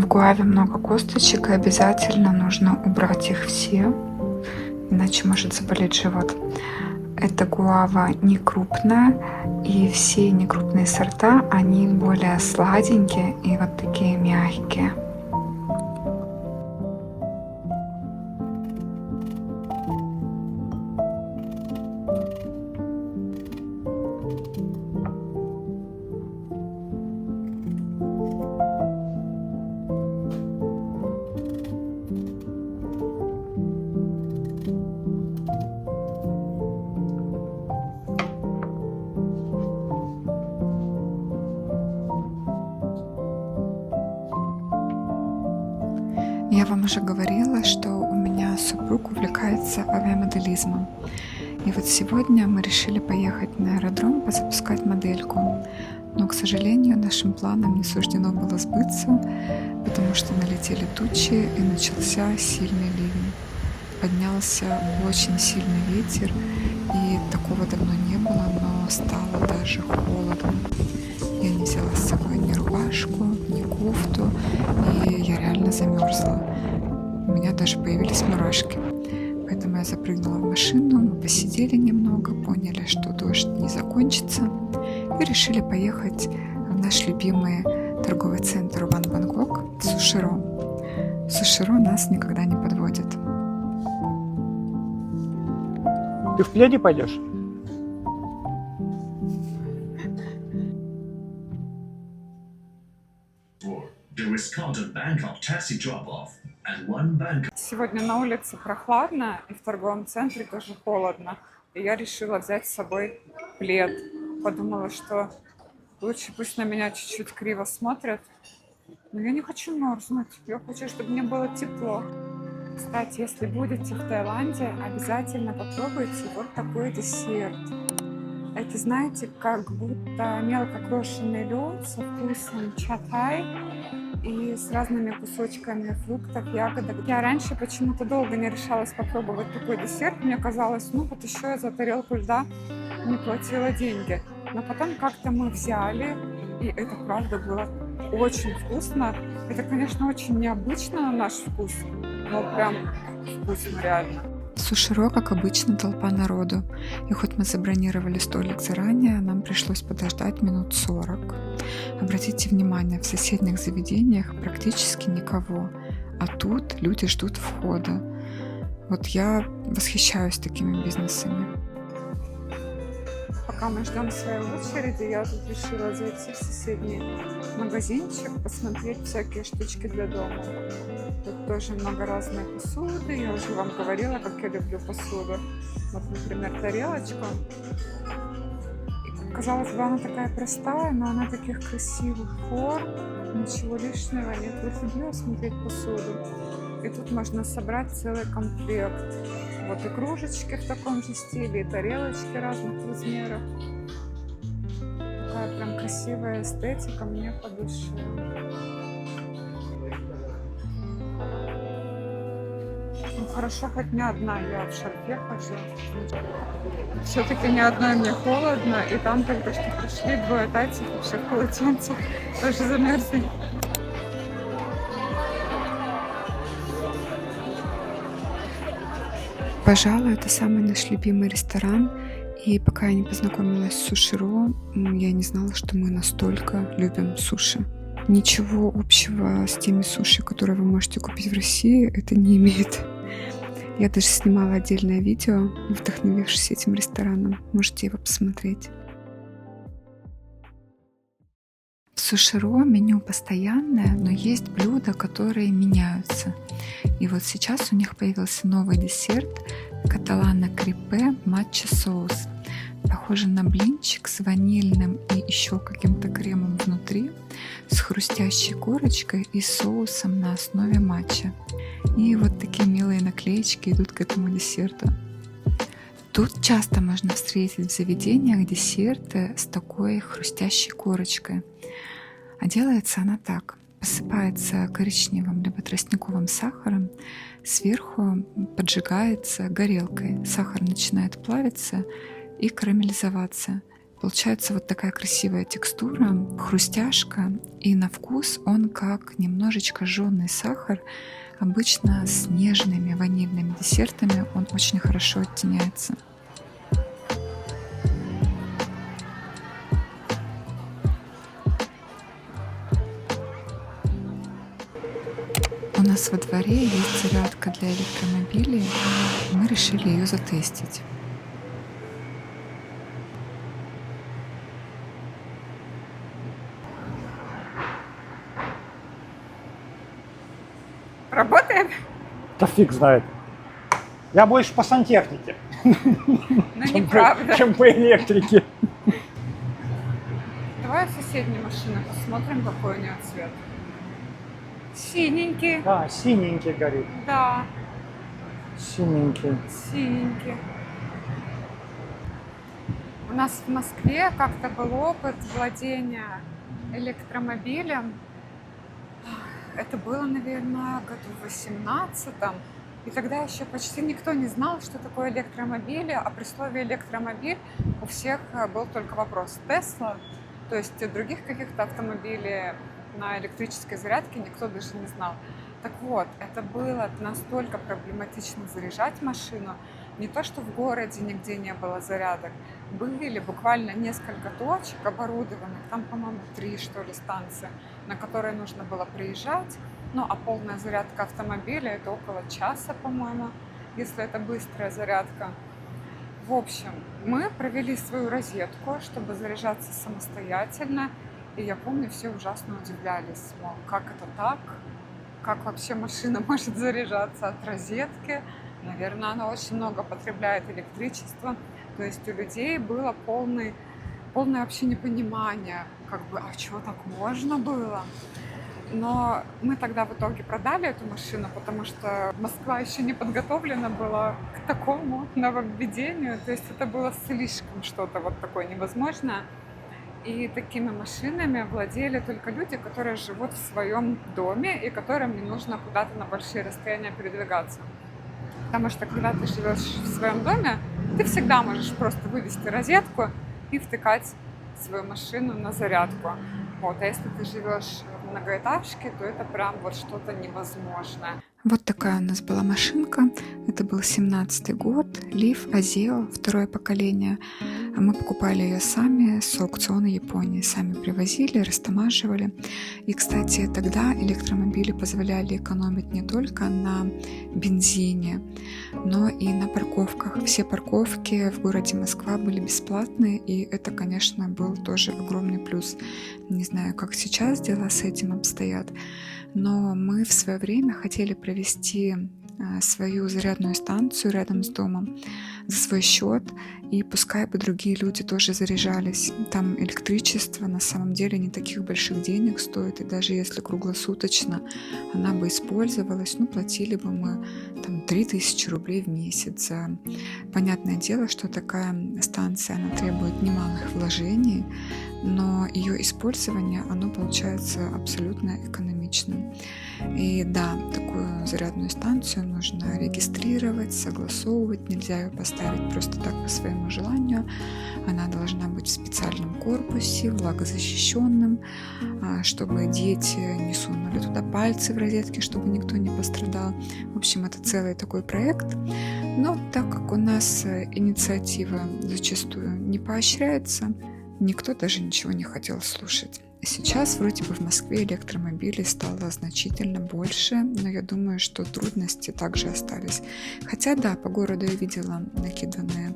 В гуаве много косточек, и обязательно нужно убрать их все, иначе может заболеть живот. Эта гуава не крупная, и все некрупные сорта, они более сладенькие и вот такие мягкие. Я вам уже говорила, что у меня супруг увлекается авиамоделизмом. И вот сегодня мы решили поехать на аэродром позапускать модельку. Но, к сожалению, нашим планам не суждено было сбыться, потому что налетели тучи и начался сильный ливень. Поднялся очень сильный ветер, и такого давно не было, но стало даже холодно. Я не взяла с собой ни рубашку, ни кофту, и я реально замерзла. У меня даже появились мурашки. Поэтому я запрыгнула в машину, мы посидели немного, поняли, что дождь не закончится, и решили поехать в наш любимый торговый центр Ван Бангкок Суширо. Суширо нас никогда не подводит. Ты в пледе пойдешь? Сегодня на улице прохладно, и в торговом центре тоже холодно. И я решила взять с собой плед. Подумала, что лучше пусть на меня чуть-чуть криво смотрят. Но я не хочу мерзнуть. Я хочу, чтобы мне было тепло. Кстати, если будете в Таиланде, обязательно попробуйте вот такой десерт. Это, знаете, как будто мелко крошенный лед со вкусом чатай и с разными кусочками фруктов, ягодок. Я раньше почему-то долго не решалась попробовать такой десерт. Мне казалось, ну вот еще я за тарелку льда не платила деньги. Но потом как-то мы взяли, и это правда было очень вкусно. Это, конечно, очень необычно на наш вкус, но прям вкусно реально. В Суширо, как обычно, толпа народу. И хоть мы забронировали столик заранее, нам пришлось подождать минут 40. Обратите внимание, в соседних заведениях практически никого, а тут люди ждут входа. Вот я восхищаюсь такими бизнесами. Пока мы ждем своей очереди, я тут решила зайти в соседний магазинчик, посмотреть всякие штучки для дома. Тут тоже много разной посуды. Я уже вам говорила, как я люблю посуду. Вот, например, тарелочка. И, казалось бы, она такая простая, но она таких красивых форм. Ничего лишнего нет. Я люблю смотреть посуду. И тут можно собрать целый комплект. Вот и кружечки в таком же стиле, и тарелочки разных размеров. Такая прям красивая эстетика, мне по душе. Ну хорошо, хоть не одна, я в шарфе хожу. Все-таки не одной мне холодно, и там только что пришли двое тайцев вообще в полотенцах, тоже замерзли. Пожалуй, это самый наш любимый ресторан. И пока я не познакомилась с Суширо, я не знала, что мы настолько любим суши. Ничего общего с теми суши, которые вы можете купить в России, это не имеет. Я даже снимала отдельное видео, вдохновившись этим рестораном. Можете его посмотреть. В Суширо меню постоянное, но есть блюда, которые меняются. И вот сейчас у них появился новый десерт каталана крипе матча соус. Похоже на блинчик с ванильным и еще каким-то кремом внутри, с хрустящей корочкой и соусом на основе матча. И вот такие милые наклеечки идут к этому десерту. Тут часто можно встретить в заведениях десерты с такой хрустящей корочкой. А делается она так. Посыпается коричневым либо тростниковым сахаром, сверху поджигается горелкой. Сахар начинает плавиться и карамелизоваться. Получается вот такая красивая текстура, хрустяшка, и на вкус он как немножечко жженый сахар. Обычно с нежными ванильными десертами он очень хорошо оттеняется. У нас во дворе есть зарядка для электромобилей, и мы решили ее затестить. Работает? Да фиг знает. Я больше по сантехнике, Ну, неправда. чем по электрике. Давай соседнюю машину посмотрим, какой у нее цвет. Синенький. Да, синенький горит. Да, Синенький. синенький. У нас в Москве как-то был опыт владения электромобилем. Это было, наверное, году в 18-м. И тогда еще почти никто не знал, что такое электромобили. А при слове электромобиль у всех был только вопрос Тесла. То есть других каких-то автомобилей на электрической зарядке никто даже не знал. Так вот, это было настолько проблематично заряжать машину. Не то, что в городе нигде не было зарядок. Были буквально несколько точек оборудованных, там, по-моему, 3, что ли, станции, на которые нужно было приезжать. Ну, а полная зарядка автомобиля — это около часа, по-моему, если это быстрая зарядка. В общем, мы провели свою розетку, чтобы заряжаться самостоятельно. И я помню, все ужасно удивлялись, мол, как это так? Как вообще машина может заряжаться от розетки? Наверное, она очень много потребляет электричества. То есть у людей было полное вообще непонимание, как бы, а чего так можно было? Но мы тогда в итоге продали эту машину, потому что Москва еще не подготовлена была к такому нововведению. То есть это было слишком что-то вот такое невозможное. И такими машинами владели только люди, которые живут в своем доме и которым не нужно куда-то на большие расстояния передвигаться. Потому что когда ты живешь в своем доме, ты всегда можешь просто вывести розетку и втыкать свою машину на зарядку. Вот. А если ты живешь в многоэтажке, то это прям вот что-то невозможное. Вот такая у нас была машинка. Это был 17-й год. Leaf Azeo, второе поколение. Мы покупали ее сами с аукциона Японии. Сами привозили, растамаживали. И, кстати, тогда электромобили позволяли экономить не только на бензине, но и на парковках. Все парковки в городе Москва были бесплатные, и это, конечно, был тоже огромный плюс. Не знаю, как сейчас дела с этим обстоят, но мы в свое время хотели провести свою зарядную станцию рядом с домом за свой счет, и пускай бы другие люди тоже заряжались. Там электричество на самом деле не таких больших денег стоит, и даже если круглосуточно она бы использовалась, платили бы мы там 3000 рублей в месяц. Понятное дело, что такая станция, она требует немалых вложений, но ее использование, оно получается абсолютно экономичным. И да, такую зарядную станцию нужно регистрировать, согласовывать, нельзя ее поставить просто так по своему желанию. Она должна быть в специальном корпусе, влагозащищенном, чтобы дети не сунули туда пальцы в розетке, чтобы никто не пострадал. В общем, это целый такой проект. Но так как у нас инициатива зачастую не поощряется, никто даже ничего не хотел слушать. Сейчас вроде бы в Москве электромобилей стало значительно больше, но я думаю, что трудности также остались. Хотя да, по городу я видела накиданные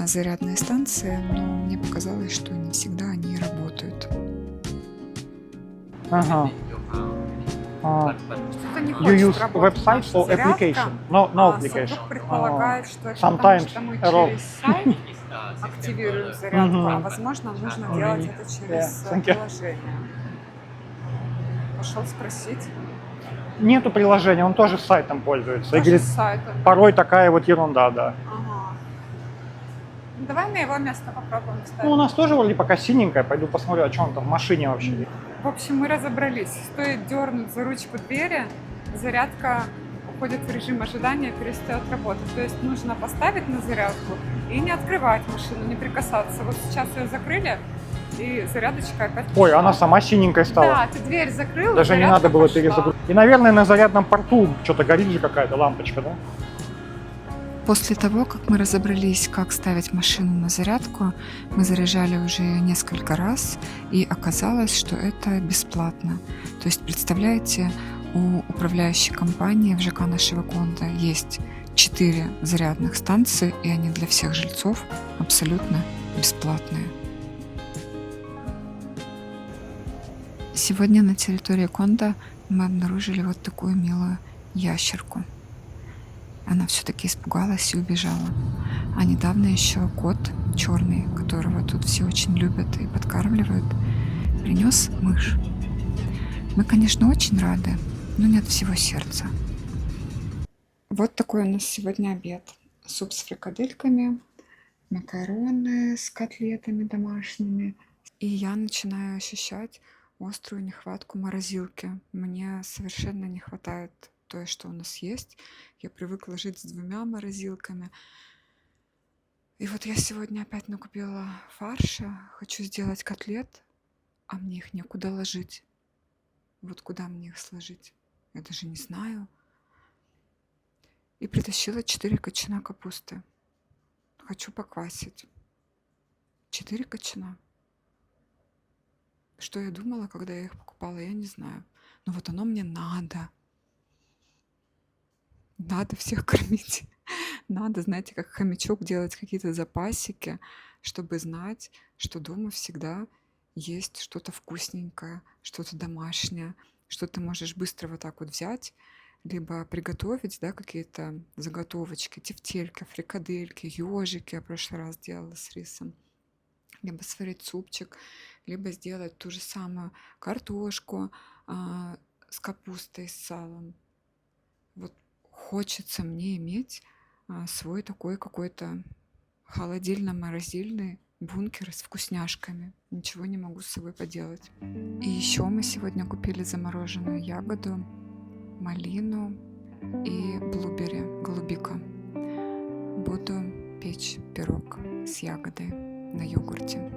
зарядные станции, но мне показалось, что не всегда они работают. Ага. Что-то не You хочет use работать website наша or зарядка. application? No application. Супруг предполагает, что это Sometimes потому, что мы error. через сайт активируем зарядку, а Мгм. возможно, нужно делать это через Thank you. приложение. Пошел спросить. Нету приложения, он тоже сайтом пользуется. И Тоже говорит, с сайта. порой такая вот ерунда, да. Ага. Ну, давай на его место попробуем вставить. Ну, у нас тоже вроде пока синенькая. Пойду посмотрю, о чем там в машине вообще. В общем, мы разобрались. Стоит дернуть за ручку двери, зарядка переходит в режим ожидания, перестает работать. То есть нужно поставить на зарядку и не открывать машину, не прикасаться. Вот сейчас ее закрыли, и зарядочка опять пошла. Ой, она сама синенькая стала. Да, ты дверь закрыл, Даже не надо было перезагрузить. И, наверное, на зарядном порту что-то горит же какая-то лампочка, да? После того, как мы разобрались, как ставить машину на зарядку, мы заряжали уже несколько раз, и оказалось, что это бесплатно. То есть, представляете, у управляющей компании в ЖК нашего Конда есть 4 зарядных станции, и они для всех жильцов абсолютно бесплатные. Сегодня на территории Конда мы обнаружили вот такую милую ящерку. Она все-таки испугалась и убежала. А недавно еще кот черный, которого тут все очень любят и подкармливают, принес мышь. Мы, конечно, очень рады, но не от всего сердца. Вот такой у нас сегодня обед. Суп с фрикадельками, макароны с котлетами домашними. И я начинаю ощущать острую нехватку морозилки. Мне совершенно не хватает то, что у нас есть. Я привыкла жить с 2 морозилками. И вот я сегодня опять накупила фарша. Хочу сделать котлет, а мне их некуда ложить. Вот куда мне их сложить? Я даже не знаю. И притащила 4 кочана капусты. Хочу поквасить. 4 кочана. Что я думала, когда я их покупала, я не знаю. Но вот оно мне надо. Надо всех кормить. Надо, знаете, как хомячок делать какие-то запасики, чтобы знать, что дома всегда есть что-то вкусненькое, что-то домашнее, что ты можешь быстро вот так вот взять, либо приготовить, да, какие-то заготовочки, тефтельки, фрикадельки, ежики я в прошлый раз делала с рисом, либо сварить супчик, либо сделать ту же самую картошку с капустой, с салом. Вот хочется мне иметь свой такой какой-то холодильно-морозильный бункер с вкусняшками. Ничего не могу с собой поделать. И еще мы сегодня купили замороженную ягоду, малину и блубери, голубика. Буду печь пирог с ягодой на йогурте.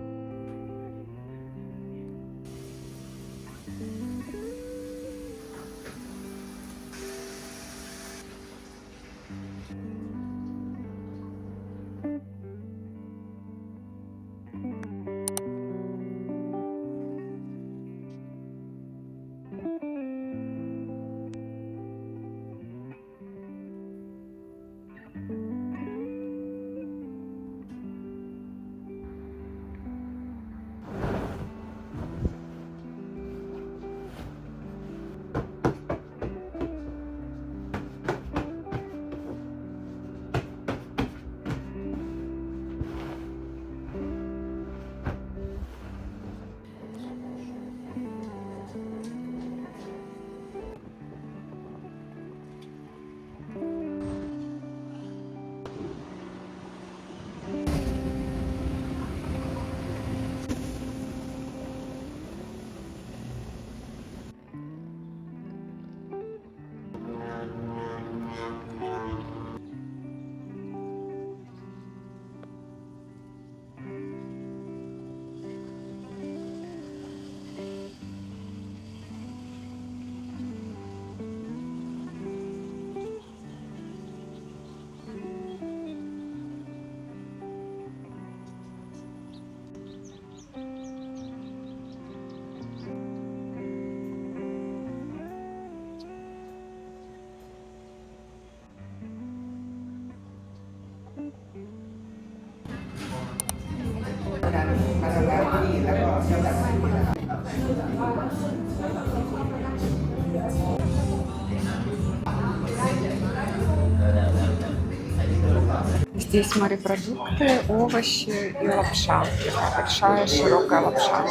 Здесь морепродукты, овощи и лапша. Такая большая широкая лапша.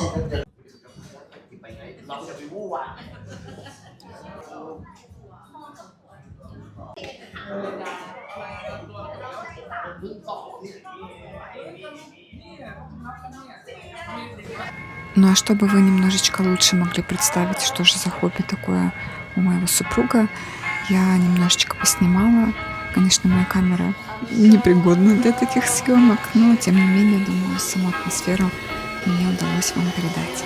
Ну а чтобы вы немножечко лучше могли представить, что же за хобби такое у моего супруга, Я немножечко поснимала. Конечно, моя камера непригодна для таких съемок, но тем не менее, думаю, саму атмосферу мне удалось вам передать.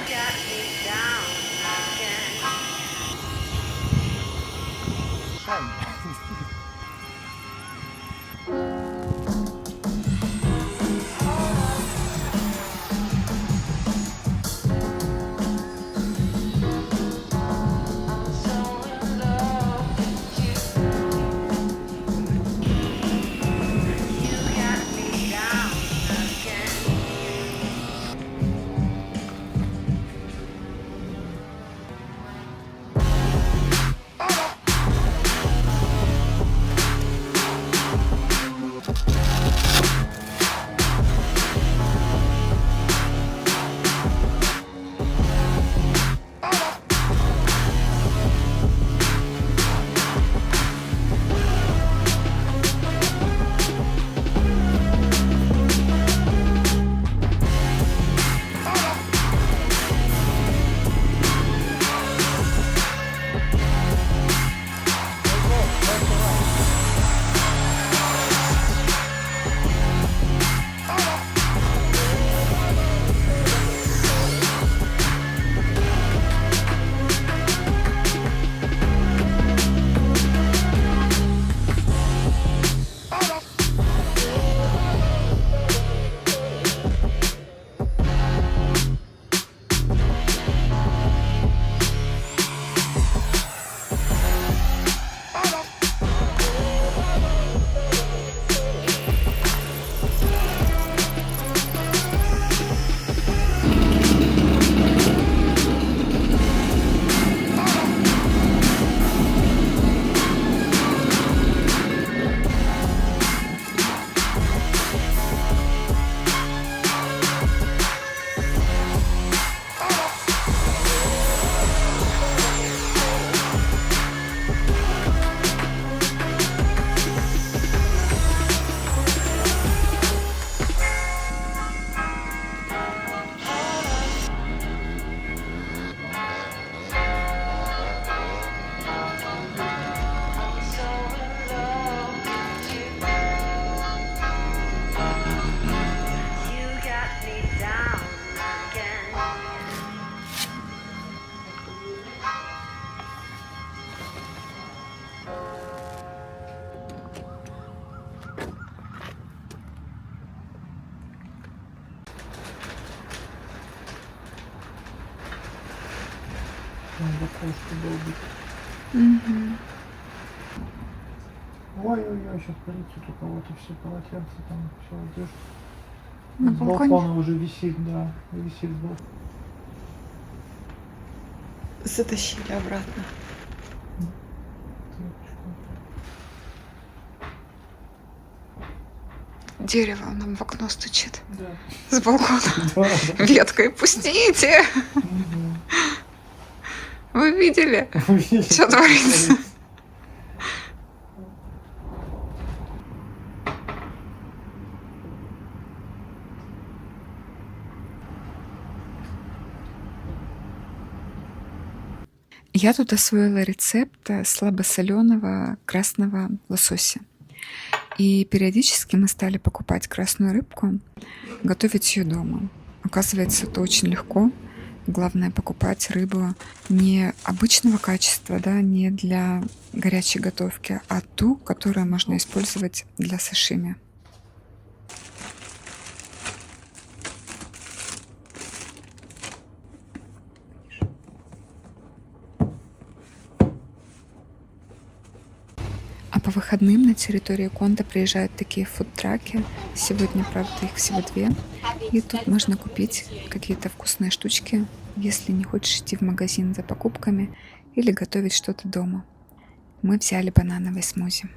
Мгм. Ой-ой-ой, сейчас полетит у кого-то все полотенца, там все одежда. На С балконе? балкона уже висит, да, висит с балкона. Затащили обратно. Дерево нам в окно стучит. Да. С балкона. Да, да. Веткой пустите! Мгм. Вы видели? Видите, Что творится? Я тут освоила рецепт слабосоленого красного лосося. И периодически мы стали покупать красную рыбку, готовить ее дома. Оказывается, это очень легко. Главное покупать рыбу не обычного качества, да, не для горячей готовки, а ту, которую можно использовать для сашими. А по выходным на территорию Конда приезжают такие фудтраки. Сегодня, правда, их всего 2. И тут можно купить какие-то вкусные штучки, если не хочешь идти в магазин за покупками или готовить что-то дома. Мы взяли банановый смузи.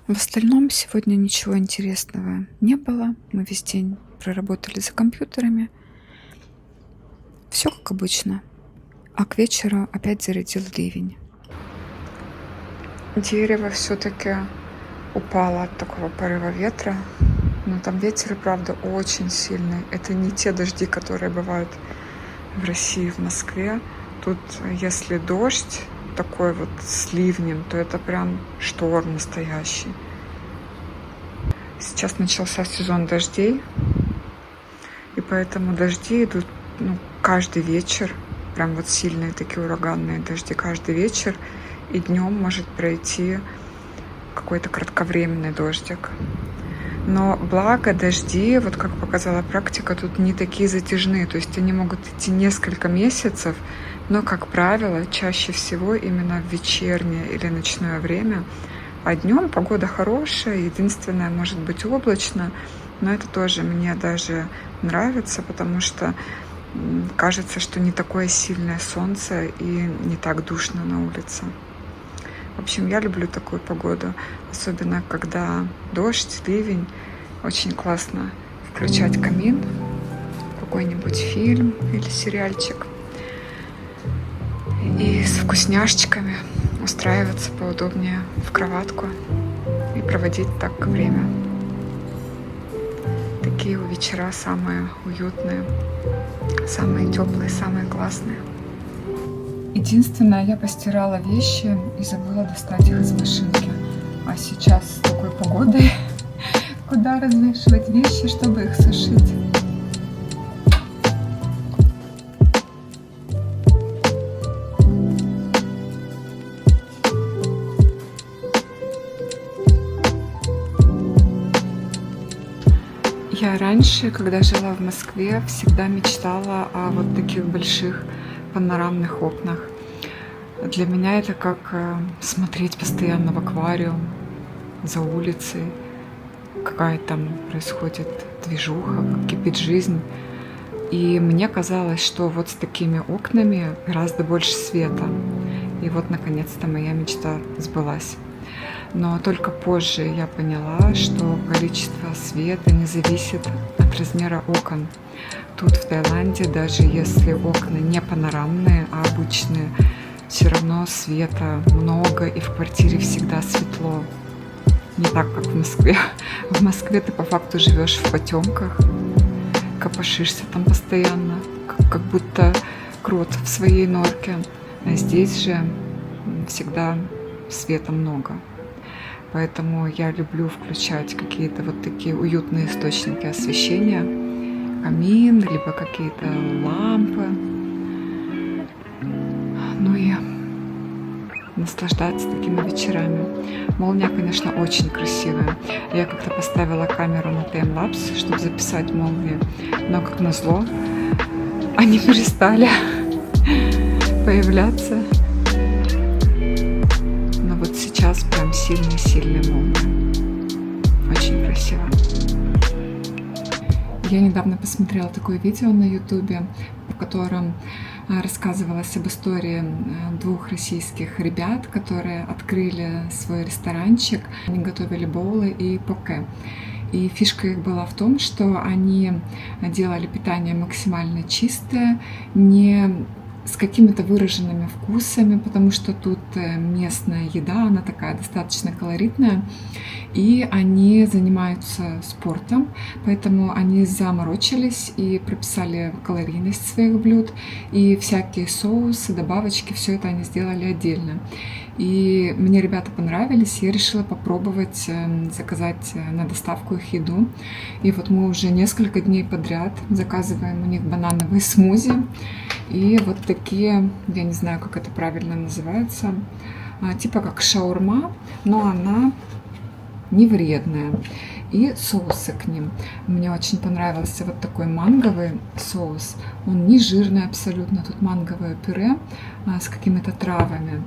В остальном сегодня ничего интересного не было. Мы весь день проработали за компьютерами. Все как обычно. А к вечеру опять зарядил ливень. Дерево все-таки упало от такого порыва ветра. Но там ветер, и правда, очень сильный. Это не те дожди, которые бывают в России, в Москве. Тут, если дождь, такой вот с ливнем, то это прям шторм настоящий. Сейчас начался сезон дождей, и поэтому дожди идут каждый вечер, прям вот сильные такие ураганные дожди каждый вечер, и днем может пройти какой-то кратковременный дождик. Но благо дожди, вот как показала практика, тут не такие затяжные, то есть они могут идти несколько месяцев, но, как правило, чаще всего именно в вечернее или ночное время. А днем погода хорошая, единственное, может быть облачно, но это тоже мне даже нравится, потому что кажется, что не такое сильное солнце и не так душно на улице. В общем, я люблю такую погоду, особенно когда дождь, ливень. Очень классно включать камин, какой-нибудь фильм или сериальчик и с вкусняшечками устраиваться поудобнее в кроватку и проводить так время. Такие вечера самые уютные, самые теплые, самые классные. Единственное, я постирала вещи и забыла достать их из машинки. А сейчас с такой погодой, куда развешивать вещи, чтобы их сушить? Я раньше, когда жила в Москве, всегда мечтала о вот таких больших панорамных окнах. Для меня это как смотреть постоянно в аквариум, за улицей, какая там происходит движуха, как кипит жизнь. И мне казалось, что вот с такими окнами гораздо больше света. И вот, наконец-то, моя мечта сбылась. Но только позже я поняла, что количество света не зависит от размера окон. Тут, в Таиланде, даже если окна не панорамные, а обычные, все равно света много, и в квартире всегда светло. Не так, как в Москве. В Москве ты по факту живешь в потемках, копошишься там постоянно, как будто крот в своей норке. А здесь же всегда света много. Поэтому я люблю включать какие-то вот такие уютные источники освещения, камин, либо какие-то лампы. Ну и наслаждаться такими вечерами. Молния, конечно, очень красивая. Я как-то поставила камеру на таймлапс, чтобы записать молнии, но, как назло, они перестали появляться. Но вот сейчас прям сильные-сильные молнии. Очень красиво. Я недавно посмотрела такое видео на ютубе, в котором рассказывалось об истории двух российских ребят, которые открыли свой ресторанчик. Они готовили боулы и поке. И фишка их была в том, что они делали питание максимально чистое, не с какими-то выраженными вкусами, потому что тут местная еда, она такая достаточно колоритная. И они занимаются спортом, поэтому они заморочились и прописали калорийность своих блюд. И всякие соусы, добавочки, все это они сделали отдельно. И мне ребята понравились, я решила попробовать заказать на доставку их еду. И вот мы уже несколько дней подряд заказываем у них банановые смузи. И вот такие, я не знаю, как это правильно называется, типа как шаурма, но она не вредная. И соусы к ним. Мне очень понравился вот такой манговый соус. Он не жирный абсолютно, тут манговое пюре с какими-то травами.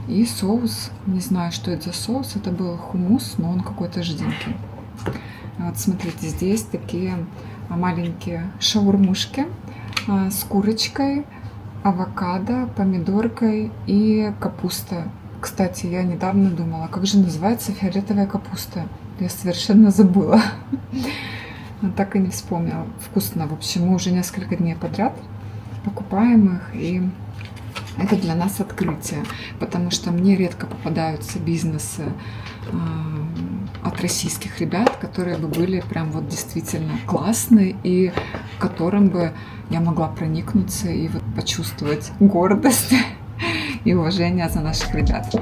И соус, не знаю, что это за соус, это был хумус, но он какой-то жиденький. Вот смотрите, здесь такие маленькие шаурмушки с курочкой, авокадо, помидоркой и капустой. Кстати, я недавно думала, как же называется фиолетовая капуста. Я совершенно забыла. Так и не вспомнила. Вкусно. В общем, мы уже несколько дней подряд покупаем их, и это для нас открытие, потому что мне редко попадаются бизнесы от российских ребят, которые бы были прям вот действительно классные и к которым бы я могла проникнуться и вот почувствовать гордость и уважения за наших ребят.